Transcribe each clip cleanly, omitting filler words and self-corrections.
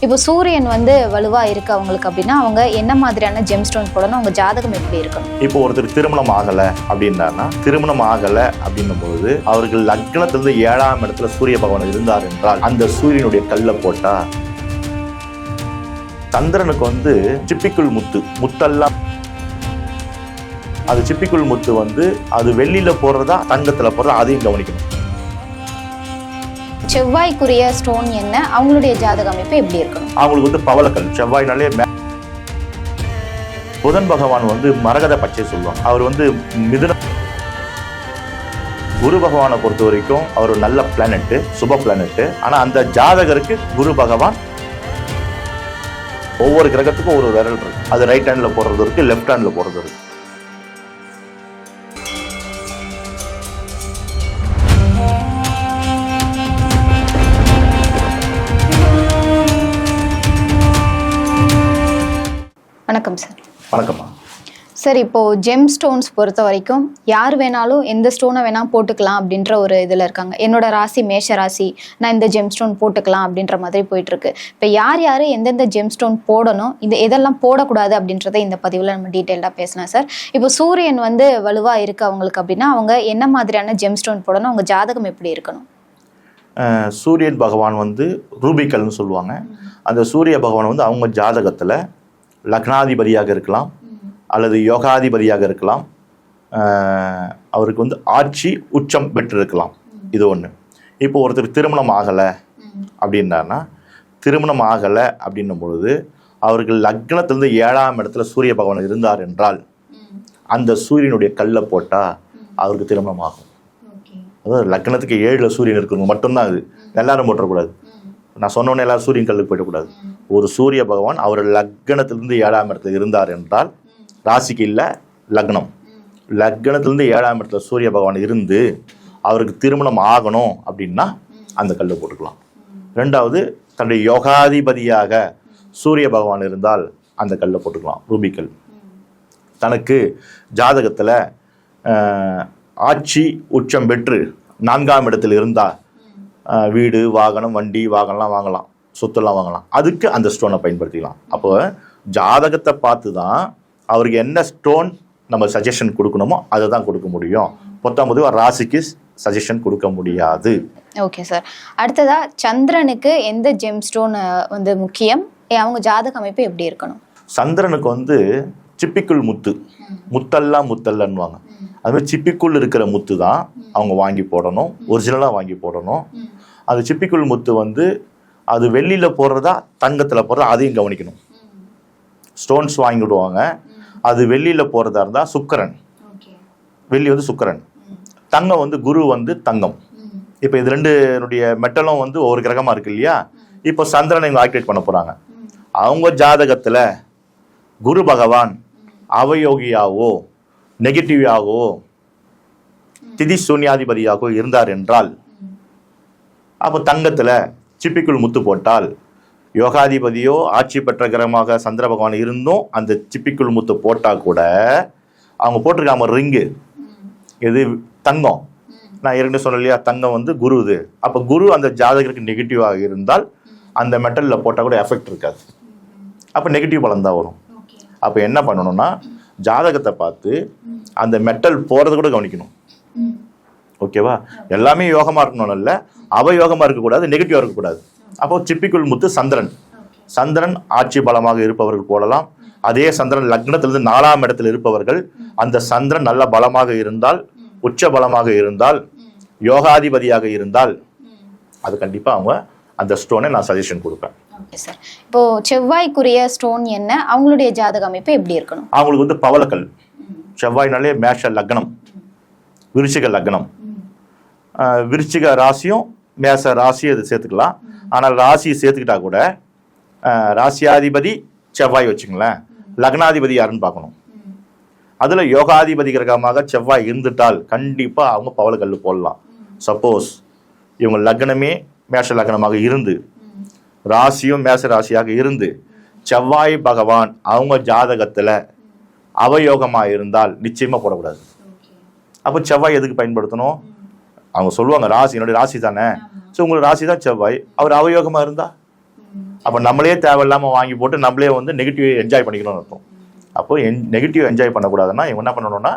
இப்போ சூரியன் வலுவா இருக்கு அவங்களுக்கு அப்படின்னா அவங்க என்ன மாதிரியான ஜெம்ஸ்டோன் போடணும், அவங்க ஜாதகம் எப்படி இருக்கணும்? இப்போ ஒருத்தர் திருமணம் ஆகல அப்படின்னாருன்னா, திருமணம் ஆகல அப்படின்னும் போது அவர்கள் லக்னத்திலிருந்து 7ஆம் இடத்துல சூரிய பகவான் இருந்தார் என்றால் அந்த சூரியனுடைய கல்லை போட்டா, சந்திரனுக்கு சிப்பிக்குள் முத்தெல்லாம் அது சிப்பிக்குள் முத்து அது வெள்ளியில போடுறதா தங்கத்துல போடுறதா அதையும் கவனிக்கணும். செவ்வாய்க்குரிய ஸ்டோன் என்ன, அவங்களுடைய ஜாதக அமைப்பு எப்படி இருக்கணும்? அவங்களுக்கு பவளக்கல். செவ்வாய்னாலே புதன் பகவான் மரகத பச்சை சொல்லுவாங்க. அவர் மிதுன குரு பகவானை பொறுத்த வரைக்கும் அவர் ஒரு நல்ல பிளானட், சுப பிளானட். ஆனா அந்த ஜாதகருக்கு குரு பகவான் ஒவ்வொரு கிரகத்துக்கும் ஒரு விரல் இருக்கு. அது ரைட் ஹேண்ட்ல போடுறது இருக்கு, லெஃப்ட் ஹேண்ட்ல போடுறது இருக்கு. வணக்கம் சார். வணக்கம்மா. சார், இப்போ ஜெம் ஸ்டோன்ஸ் பொறுத்த வரைக்கும் யார் வேணாலும் எந்த ஸ்டோனை வேணால் போட்டுக்கலாம் அப்படின்ற ஒரு இதில் இருக்காங்க. என்னோட ராசி மேஷ ராசி, நான் இந்த ஜெம் ஸ்டோன் போட்டுக்கலாம் அப்படின்ற மாதிரி போயிட்டுருக்கு. இப்போ யார் எந்தெந்த ஜெம் ஸ்டோன் போடணும், எதெல்லாம் போடக்கூடாது அப்படின்றத இந்த பதிவில் நம்ம டீட்டெயிலாக பேசலாம் சார். இப்போ சூரியன் வலுவாக இருக்குது அவங்களுக்கு அப்படின்னா அவங்க என்ன மாதிரியான ஜெம் ஸ்டோன் போடணும், அவங்க ஜாதகம் எப்படி இருக்கணும்? சூரியன் பகவான் ரூபிக்கல்னு சொல்லுவாங்க. அந்த சூரிய பகவான் அவங்க ஜாதகத்தில் லக்னாதிபதியாக இருக்கலாம் அல்லது யோகாதிபதியாக இருக்கலாம். அவருக்கு ஆட்சி உச்சம் பெற்றிருக்கலாம். இது ஒன்று. இப்போ ஒருத்தர் திருமணம் ஆகலை அப்படின்னாருன்னா, திருமணம் ஆகலை அப்படின்னும் பொழுது அவர்கள் லக்னத்திலிருந்து 7ஆம் இடத்துல சூரிய பகவான் இருந்தார் என்றால் அந்த சூரியனுடைய கல்லை போட்டால் அவருக்கு திருமணம் ஆகும். அதாவது லக்னத்துக்கு 7ல் சூரியன் இருக்கிறவங்க மட்டும்தான் அது. எல்லாரும் போட்டக்கூடாது. நான் சொன்னோன்னே எல்லாரும் சூரியன் கல்லுக்கு போயிடக்கூடாது. ஒரு சூரிய பகவான் அவர் லக்னத்திலிருந்து 7ஆம் இடத்துல இருந்தார் என்றால், ராசிக்கு இல்லை லக்னம், லக்னத்திலிருந்து 7ஆம் இடத்துல சூரிய பகவான் இருந்து அவருக்கு திருமணம் ஆகணும் அப்படின்னா அந்த கல்லை போட்டுக்கலாம். ரெண்டாவது, தன்னுடைய யோகாதிபதியாக சூரிய பகவான் இருந்தால் அந்த கல்லை போட்டுக்கலாம், ரூபிக்கல். தனக்கு ஜாதகத்தில் ஆட்சி உச்சம் பெற்று 4ஆம் இடத்தில் இருந்தால் வீடு, வாகனம், வண்டி, வாகனம்லாம் வாங்கலாம், சொத்துலாம் வாங்கலாம். அதுக்கு அந்த ஸ்டோனை பயன்படுத்திக்கலாம். அப்போ ஜாதகத்தை பார்த்து தான் அவருக்கு என்ன ஸ்டோன் நம்ம சஜஷன் கொடுக்கணுமோ அதை தான் கொடுக்க முடியும். பொத்தாம்பது ராசிக்கு சஜஷன் கொடுக்க முடியாது. Okay sir. அடுத்ததா, சந்திரனுக்கு எந்த ஜெம் ஸ்டோன் முக்கியம், அவங்க ஜாதக அமைப்பு எப்படி இருக்கணும்? சந்திரனுக்கு சிப்பிக்குள் முத்தல்லன்னுவாங்க. அதுமாதிரி சிப்பிக்குள் இருக்கிற முத்து தான் அவங்க வாங்கி போடணும், ஒரிஜினலாக வாங்கி போடணும். அது சிப்பிக்குள் முத்து அது வெள்ளியில் போடுறதா தங்கத்தில் போடுறதா அதையும் கவனிக்கணும். ஸ்டோன்ஸ் வாங்கி விடுவாங்க. அது வெள்ளியில் போகிறதா இருந்தால் சுக்கரன், வெள்ளி சுக்கரன், தங்கம் குரு தங்கம். இப்போ இது ரெண்டுனுடைய மெட்டலும் ஒவ்வொரு கிரகமாக இருக்கு இல்லையா? இப்போ சந்திரனை இவங்க ஆக்டிவேட் பண்ண போகிறாங்க. அவங்க ஜாதகத்தில் குரு பகவான் அவயோகியாவோ நெகட்டிவாகவோ திதி சூன்யாதிபதியாகவோ இருந்தார் என்றால், அப்போ தங்கத்தில் சிப்பிக்குள் முத்து போட்டால், யோகாதிபதியோ ஆட்சி பெற்ற கிரகமாக சந்திர பகவான் இருந்தும் அந்த சிப்பிக்குள் முத்து போட்டால் கூட அவங்க போட்டிருக்காம ரிங்கு எது தங்கம். நான் ஏற்கனவே சொன்னேன் இல்லையா, தங்கம் குரு. இது அப்போ குரு அந்த ஜாதகருக்கு நெகட்டிவாக இருந்தால் அந்த மெட்டலில் போட்டால் கூட எஃபெக்ட் இருக்காது. அப்போ நெகட்டிவ் பலன் தான் வரும். அப்போ என்ன பண்ணணும்னா, ஜாதகத்தை பார்த்து அந்த மெட்டல் போகிறத கூட கவனிக்கணும். ஓகேவா? எல்லாமே யோகமாக இருக்கணும், இல்லை அவயோகமாக இருக்கக்கூடாது, நெகட்டிவாக இருக்கக்கூடாது. அப்போ சிப்பிக்குள் முத்து சந்திரன், சந்திரன் ஆட்சி பலமாக இருப்பவர்கள் போடலாம். அதே சந்திரன் லக்னத்திலிருந்து 4ஆம் இடத்தில் இருப்பவர்கள், அந்த சந்திரன் நல்ல பலமாக இருந்தால், உச்ச பலமாக இருந்தால், யோகாதிபதியாக இருந்தால் அது கண்டிப்பாக அவங்க அந்த ஸ்டோனை நான் சஜஷன் கொடுப்பேன். சார், இப்போ செவ்வாய்க்குரிய ஸ்டோன் என்ன, அவங்களுடைய ஜாதக அமைப்பு எப்படி இருக்கணும்? அவங்களுக்கு பவளக்கல். செவ்வாய்னாலே மேஷ லக்னம், விருச்சிக லக்னம். விருச்சிக ராசியும் மேச ராசியும் இது சேர்த்துக்கலாம். ஆனால் ராசியை சேர்த்துக்கிட்டா கூட ராசியாதிபதி செவ்வாய் வச்சுங்களேன், லக்னாதிபதி யாருன்னு பார்க்கணும். அதில் யோகாதிபதி கிரகமாக செவ்வாய் இருந்துட்டால் கண்டிப்பாக அவங்க பவளக்கல் போடலாம். சப்போஸ் இவங்க லக்னமே மேஷ லக்னமாக இருந்து ராசியும் மேச ராசியாக இருந்து செவ்வாய் பகவான் அவங்க ஜாதகத்தில் அவயோகமாக இருந்தால் நிச்சயமாக போடக்கூடாது. அப்போ செவ்வாய் எதுக்கு பயன்படுத்தணும்? அவங்க சொல்லுவாங்க ராசி என்னுடைய ராசி தானே, ஸோ உங்களுக்கு ராசி தான் செவ்வாய். அவர் அவயோகமாக இருந்தால் அப்போ நம்மளே தேவையில்லாமல் வாங்கி போட்டு நம்மளே வந்து நெகட்டிவ் என்ஜாய் பண்ணிக்கணும்னு அர்த்தம். அப்போ நெகட்டிவ் என்ஜாய் பண்ணக்கூடாதுன்னா இவங்க என்ன பண்ணணும்னா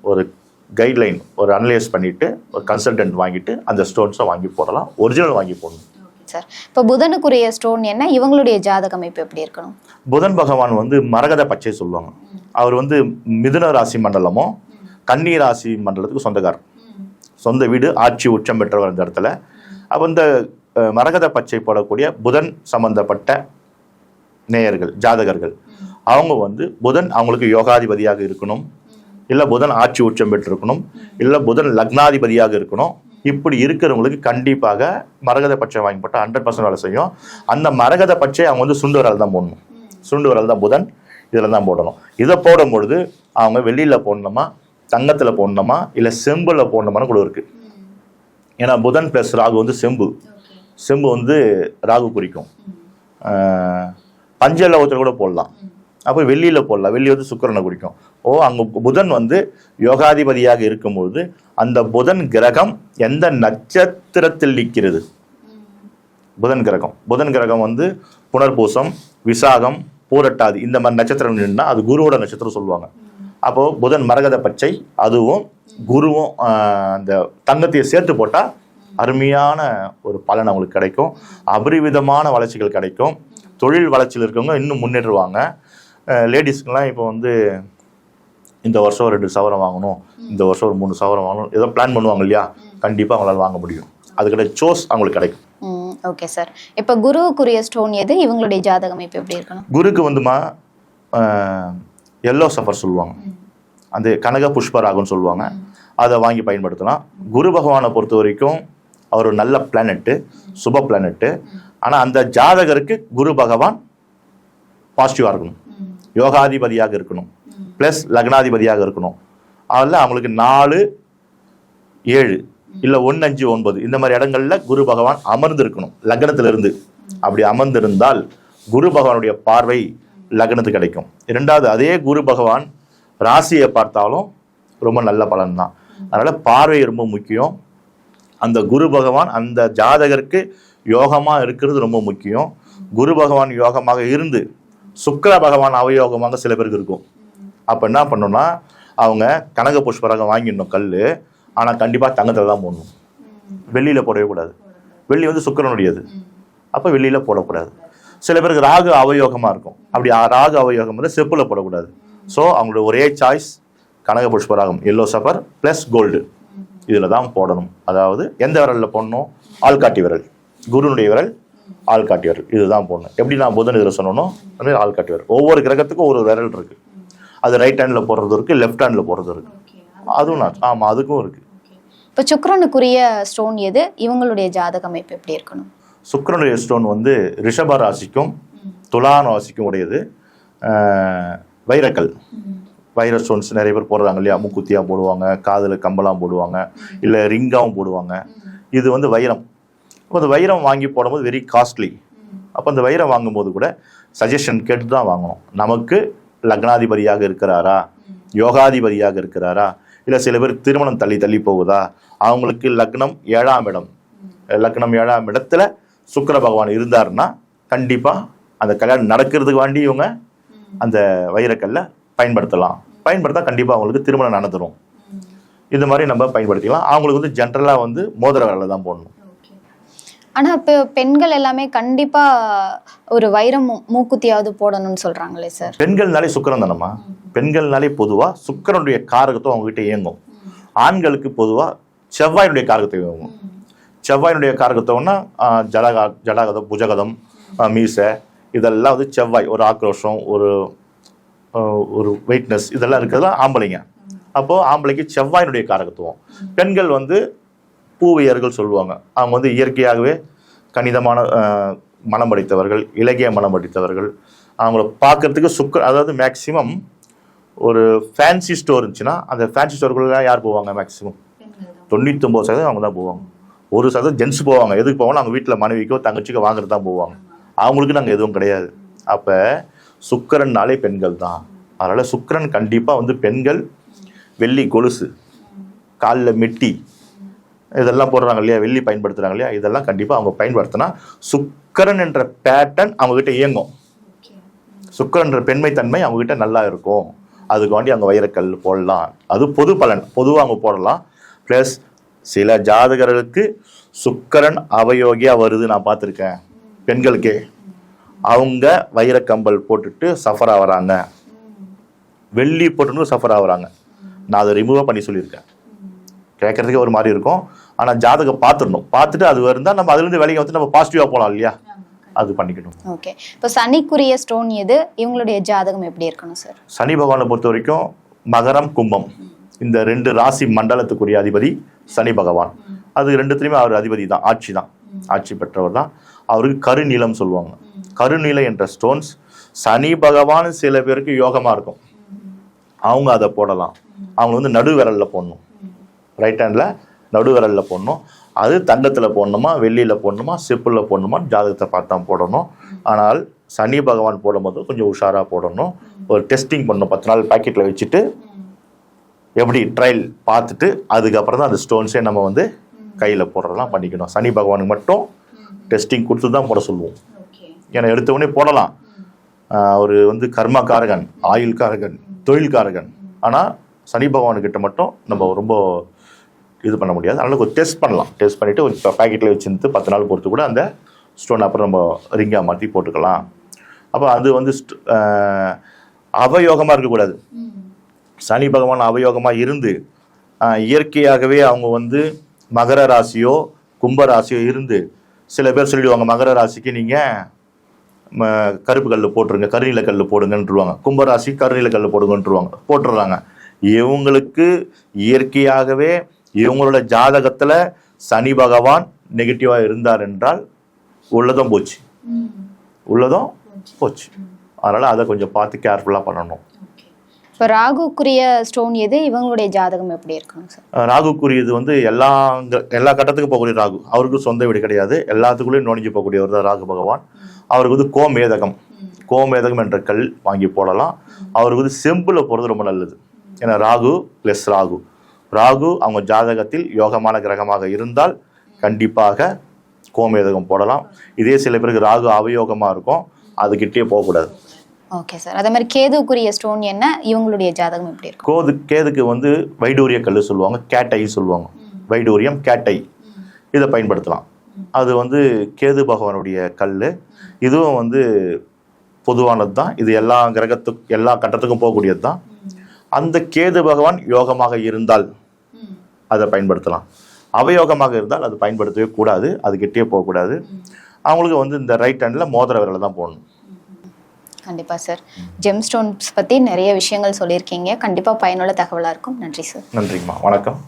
ஒரு கைட்லைன் ஒரு அனலைஸ் பண்ணிட்டு ஒரு கன்சல்டன்ட் வாங்கிட்டு அந்த ஸ்டோன்ஸை வாங்கி போடலாம், ஒரிஜினல் வாங்கி போடணும். சார், இப்போ புதனுக்குரிய ஸ்டோன் என்ன, இவங்களுடைய ஜாதக அமைப்பு எப்படி இருக்கணும்? புதன் பகவான் வந்து மரகத பச்சை சொல்லுவாங்க. அவர் வந்து மிதுன ராசி மண்டலமும் கன்னி ராசி மண்டலத்துக்கு சொந்தக்காரர், சொந்த வீடு ஆட்சி உச்சம் பெற்றவர் அந்த இடத்துல. அப்போ இந்த மரகத பச்சை போடக்கூடிய புதன் சம்பந்தப்பட்ட நேயர்கள் ஜாதகர்கள் அவங்க வந்து புதன் அவங்களுக்கு யோகாதிபதியாக இருக்கணும், இல்லை புதன் ஆட்சி உச்சம் பெற்றிருக்கணும், இல்லை புதன் லக்னாதிபதியாக இருக்கணும். இப்படி இருக்கிறவங்களுக்கு கண்டிப்பாக மரகத பச்சை வாங்கி போட்டால் 100% வேலை செய்யும். அந்த மரகத பச்சை அவங்க வந்து சுண்டு வரல் தான் போடணும், சுண்டு வரல் தான் புதன் இதில் தான் போடணும். இதை போடும் பொழுது அவங்க வெள்ளியில் போடணுமா, தங்கத்தில் போடணுமா, இல்லை செம்பில் போடணுமான்னு கூட இருக்குது. ஏன்னா புதன் ப்ளஸ் ராகு வந்து செம்பு வந்து ராகு குறிக்கும். பஞ்சலோகத்தில் கூட போடலாம், அப்போ வெள்ளியில் போடலாம், வெள்ளி வந்து சுக்கிரனை குறிக்கும். அங்கே புதன் வந்து யோகாதிபதியாக இருக்கும்போது அந்த புதன் கிரகம் எந்த நட்சத்திரத்தில் நிற்கிறது, புதன் கிரகம் வந்து புனர்பூசம், விசாகம், பூரட்டாதி இந்த மாதிரி நட்சத்திரம் நின்னா அது குருவோட நட்சத்திரம் சொல்லுவாங்க. அப்போ புதன் மரகத பச்சை அதுவும் குருவும் அந்த தங்கத்தையை சேர்த்து போட்டால் அருமையான ஒரு பலன் அவங்களுக்கு கிடைக்கும், அபரிவிதமான வளர்ச்சிகள் கிடைக்கும். தொழில் வளர்ச்சியில் இருக்கவங்க இன்னும் முன்னேறுவாங்க. லேடிஸ்க்கெலாம் இப்போ வந்து இந்த வருஷம் 2 சவரம் வாங்கணும், இந்த வருஷம் ஒரு 3 சவரம் வாங்கணும், ஏதோ பிளான் பண்ணுவாங்க இல்லையா, கண்டிப்பாக அவங்களால வாங்க முடியும். அதுக்கிட்ட சோஸ் அவங்களுக்கு கிடைக்கும். ஓகே சார், இப்போ குருவுக்குரிய ஸ்டோன் எது, இவங்களுடைய ஜாதகம் இப்போ எப்படி இருக்கணும்? குருக்கு வந்துமா எல்லோ சஃபர் சொல்லுவாங்க, அந்த கனக புஷ்பராகம்னு சொல்லுவாங்க, அதை வாங்கி பயன்படுத்தலாம். குரு பகவானை பொறுத்த வரைக்கும் அவர் ஒரு நல்ல பிளானெட்டு, சுப பிளானெட்டு. ஆனால் அந்த ஜாதகருக்கு குரு பகவான் பாசிட்டிவாக இருக்கணும், யோகாதிபதியாக இருக்கணும், ப்ளஸ் லக்னாதிபதியாக இருக்கணும். அதில் அவங்களுக்கு 4, 7 இல்லை 1, 5, 9 இந்த மாதிரி இடங்கள்ல குரு பகவான் அமர்ந்து இருக்கணும் லக்னத்திலிருந்து. அப்படி அமர்ந்திருந்தால் குரு பகவானுடைய பார்வை லக்னத்துக்கு கிடைக்கும். 2வது அதே குரு பகவான் ராசியை பார்த்தாலும் ரொம்ப நல்ல பலன் தான். அதனால பார்வை ரொம்ப முக்கியம். அந்த குரு பகவான் அந்த ஜாதகருக்கு யோகமாக இருக்கிறது ரொம்ப முக்கியம். குரு பகவான் யோகமாக இருந்து சுக்கிர பகவான் அவயோகமாக சில பேருக்கு இருக்கும். அப்போ என்ன பண்ணணும்னா அவங்க கனக புஷ்பராகம் வாங்கிடணும் கல், ஆனால் கண்டிப்பாக தங்கத்தில் தான் போடணும், வெள்ளியில் போடவே கூடாது. வெள்ளி வந்து சுக்கிரனுடையது, அப்போ வெள்ளியில் போடக்கூடாது. சில பேருக்கு ராகு அவயோகமாக இருக்கும், அப்படி ராகு அவயோகம் வந்து செப்பில் போடக்கூடாது. ஸோ அவங்களோட ஒரே சாய்ஸ் கனக புஷ்பராகம் எல்லோ சஃபர் ப்ளஸ் கோல்டு இதில் தான் போடணும். அதாவது எந்த விரலில் போடணும், ஆள்காட்டி விரல், குருனுடைய விரல், ஆள்காட்டி விரல் இதுதான் போடணும். எப்படி நான் புதன் இதில் சொன்னோம் அதுமாதிரி ஆள்காட்டி விரல். ஒவ்வொரு கிரகத்துக்கும் ஒரு விரல் இருக்குது, அது ரைட் ஹேண்டில் போடுறது இருக்குது, லெஃப்ட் ஹேண்டில் போடுறது இருக்குது, அதுவும் ஆமாம் அதுக்கும் இருக்குது. இப்போ சுக்கிரனுக்குரிய ஸ்டோன் எது, இவங்களுடைய ஜாதக அமைப்பு எப்படி இருக்கணும்? சுக்கிரனுடைய ஸ்டோன் வந்து ரிஷப ராசிக்கும் துலா ராசிக்கும் உடையது. வைரக்கல், வைர ஸ்டோன்ஸ் நிறைய பேர் போடுறாங்க இல்லையா, முக்குத்தியாக போடுவாங்க, காதில் கம்பலாம் போடுவாங்க, இல்லை ரிங்காவும் போடுவாங்க. இது வந்து வைரம். அப்போ அந்த வைரம் வாங்கி போடும்போது வெரி காஸ்ட்லி. அப்போ அந்த வைரம் வாங்கும்போது கூட சஜஷன் கேட்டு தான் வாங்கணும். நமக்கு லக்னாதிபதியாக இருக்கிறாரா, யோகாதிபதியாக இருக்கிறாரா, இல்லை சில பேர் திருமணம் தள்ளி போகுதா, அவங்களுக்கு லக்னம் 7ஆம் இடம், லக்னம் 7ஆம் இடத்துல சுக்கிர பகவான் இருந்தாருன்னா கண்டிப்பாக அந்த கல்யாணம் நடக்கிறதுக்கு வேண்டி இவங்க அந்த வைரக்கல்ல பயன்படுத்தா கண்டிப்பாக அவங்களுக்கு திருமணம் நடந்துடும். இந்த மாதிரி நம்ம பயன்படுத்திக்கலாம். அவங்களுக்கு வந்து ஜென்ரலாக வந்து மோதிர விரலில் தான் போடணும். ஆனால் இப்போ பெண்கள் எல்லாமே கண்டிப்பா ஒரு வைரம் மூக்குத்தியாவது போடணும்னு சொல்றாங்களே சார். பெண்கள்னாலே சுக்கிரன் தானம்மா, பெண்கள்னாலே பொதுவாக சுக்கிரனுடைய காரகத்துவம் அவங்ககிட்ட இயங்கும். ஆண்களுக்கு பொதுவாக செவ்வாயினுடைய காரகத்தை இயங்கும். செவ்வாயினுடைய காரகத்துவம்னா ஜடாகதம், புஜகதம், மீசை இதெல்லாம் வந்து செவ்வாய், ஒரு ஆக்ரோஷம், ஒரு வெயிட்னஸ் இதெல்லாம் இருக்கிறதுலாம் ஆம்பளைங்க. அப்போது ஆம்பளைக்கு செவ்வாயினுடைய காரகத்துவம். பெண்கள் வந்து பூவையர்கள் சொல்லுவாங்க. அவங்க வந்து இயற்கையாகவே கணிதமான மனம் படித்தவர்கள், இலக்கிய மனம் படித்தவர்கள். அவங்கள பார்க்கறதுக்கு அதாவது மேக்சிமம் ஒரு ஃபேன்சி ஸ்டோர் இருந்துச்சுன்னா அந்த ஃபேன்சி ஸ்டோருக்குள்ள யார் போவாங்க, மேக்சிமம் 99% அவங்க தான் போவாங்க. 1% ஜென்ஸ் போவாங்க. எதுக்கு போவாங்க, அவங்க வீட்டில் மனைவிக்கோ தங்கச்சிக்கோ வாங்குறது தான் போவாங்க. அவங்களுக்கு நாங்கள் எதுவும் கிடையாது. அப்போ சுக்கிரன்னாலே பெண்கள் தான். அதனால் சுக்கிரன் கண்டிப்பாக வந்து பெண்கள் வெள்ளி கொலுசு, காலில் மெட்டி இதெல்லாம் போடுறாங்க இல்லையா, வெள்ளி பயன்படுத்துகிறாங்க இல்லையா, இதெல்லாம் கண்டிப்பாக அவங்க பயன்படுத்தினா சுக்கிரன் என்ற பேட்டர்ன் அவங்ககிட்ட இயங்கும். சுக்கிரன் என்ற பெண்மைத்தன்மை அவங்ககிட்ட நல்லா இருக்கும். அதுக்கு வேண்டி அவங்க வைரக்கல் போடலாம். அது பொது பலன், பொதுவாக அவங்க போடலாம். ப்ளஸ் சில ஜாதகர்களுக்கு சுக்கிரன் அவயோகியா வருது, நான் பார்த்துருக்கேன். பெண்களுக்கே அவங்க வைரக்கம்பல் போட்டுட்டு சஃபர் ஆகிறாங்க, வெள்ளி போட்டுன்னு சஃபர் ஆகுறாங்க. நான் அதை ரிமூவாக பண்ணி சொல்லியிருக்கேன். கேட்கறதுக்கே ஒரு மாதிரி இருக்கும். ஆனால் ஜாதகம் பார்த்துடணும். பார்த்துட்டு அது இருந்தால் நம்ம அதுலேருந்து வேலையை வந்து நம்ம பாசிட்டிவாக போகலாம் இல்லையா, அது பண்ணிக்கணும். ஓகே, இப்போ சனிக்குரிய ஸ்டோன் எது, இவங்களுடைய ஜாதகம் எப்படி இருக்கணும் சார்? சனி பகவானை பொறுத்த வரைக்கும் மகரம் கும்பம் இந்த 2 ராசி மண்டலத்துக்குரிய அதிபதி சனி பகவான். அது ரெண்டுத்துலையுமே அவர் அதிபதி தான், ஆட்சி தான், ஆட்சி பெற்றவர் தான். அவருக்கு கருநீலம் சொல்லுவாங்க. கருநீலம் என்ற ஸ்டோன்ஸ் சனி பகவான் சில பேருக்கு யோகமாக இருக்கும், அவங்க அதை போடலாம். அவங்க வந்து நடுவிரலில் போடணும், ரைட் ஹேண்டில் நடுவிரலில் போடணும். அது தங்கத்தில் போடணுமா, வெள்ளியில் போடணுமா, செப்பில் போடணுமா, ஜாதகத்தை பார்த்து தான் போடணும். ஆனால் சனி பகவான் போடும்போது கொஞ்சம் உஷாராக போடணும். ஒரு டெஸ்டிங் பண்ணணும், 10 நாள் பாக்கெட்டில் வச்சுட்டு எப்படி ட்ரையல் பார்த்துட்டு அதுக்கப்புறம் தான் அந்த ஸ்டோன்ஸே நம்ம வந்து கையில் போடுறதெல்லாம் பண்ணிக்கணும். சனி பகவானுக்கு மட்டும் டெஸ்டிங் கொடுத்து தான் போட சொல்லுவோம். ஏன்னா எடுத்தவொடனே போடலாம். அவர் வந்து கர்மக்காரகன், ஆயுள்காரகன், தொழில்காரகன். ஆனால் சனி பகவானுக்கிட்ட மட்டும் நம்ம ரொம்ப இது பண்ண முடியாது. அதனால் ஒரு டெஸ்ட் பண்ணலாம். டெஸ்ட் பண்ணிவிட்டு ஒரு பேக்கெட்டில் வச்சுருந்து 10 நாள் பொறுத்து கூட அந்த ஸ்டோன் அப்புறம் நம்ம ரிங்காக மாற்றி போட்டுக்கலாம். அப்போ அது வந்து அவயோகமாக இருக்கக்கூடாது. சனி பகவான் அவயோகமாக இருந்து இயற்கையாகவே அவங்க வந்து மகர ராசியோ கும்ப ராசியோ இருந்து சில பேர் சொல்லிடுவாங்க, மகர ராசிக்கு நீங்கள் கருப்பு கல் போட்டுருங்க, கருநீல கல் போடுங்கன்றுவாங்க. கும்பராசி கருநீல கல் போடுங்கன்றுவாங்க, போட்டுடுறாங்க. இவங்களுக்கு இயற்கையாகவே இவங்களோட ஜாதகத்தில் சனி பகவான் நெகட்டிவாக இருந்தார் என்றால் உள்ளதும் போச்சு, உள்ளதும் போச்சு. அதனால் அதை கொஞ்சம் பார்த்து கேர்ஃபுல்லாக பண்ணணும். இப்போ ராகுக்குரிய ஸ்டோன் எது, இவங்களுடைய ஜாதகம் எப்படி இருக்கணும் சார்? ராகுக்குரியது வந்து எல்லா கட்டத்துக்கும் போகக்கூடிய ராகு. அவருக்கு சொந்த வீடு கிடையாது, எல்லாத்துக்குள்ளேயும் நுழைஞ்சு போகக்கூடியவர் தான் ராகு பகவான். அவருக்கு வந்து கோமேதகம் என்ற கல் வாங்கி போடலாம். அவருக்கு வந்து செம்பில் போகிறது ரொம்ப நல்லது. ஏன்னா ராகு ப்ளஸ் ராகு அவங்க ஜாதகத்தில் யோகமான கிரகமாக இருந்தால் கண்டிப்பாக கோமேதகம் போடலாம். இதே சில பேருக்கு ராகு அவயோகமாக இருக்கும், அதுக்கிட்டே போகக்கூடாது. Okay sir. அதே மாதிரி கேதுக்குரிய ஸ்டோன் என்ன, இவங்களுடைய ஜாதகம் எப்படி இருக்கும்? கேதுக்கு வந்து வைடூரிய கல் சொல்லுவாங்க, கேட்டை சொல்லுவாங்க. வைடூரியம் கேட்டை இதை பயன்படுத்தலாம். அது வந்து கேது பகவானுடைய கல். இதுவும் வந்து பொதுவானது தான். இது எல்லா கட்டத்துக்கும் போகக்கூடியது தான். அந்த கேது பகவான் யோகமாக இருந்தால் அதை பயன்படுத்தலாம். அவயோகமாக இருந்தால் அது பயன்படுத்தவே கூடாது, அதுக்கிட்டே போகக்கூடாது. அவங்களுக்கு வந்து இந்த ரைட் ஹேண்டில் மோதிர விரலை தான் போடணும். கண்டிப்பாக சார். ஜெம் ஸ்டோன்ஸ் பற்றி நிறைய விஷயங்கள் சொல்லியிருக்கீங்க. கண்டிப்பாக பயனுள்ள தகவலாக இருக்கும். நன்றி சார். நன்றிங்கம்மா, வணக்கம்.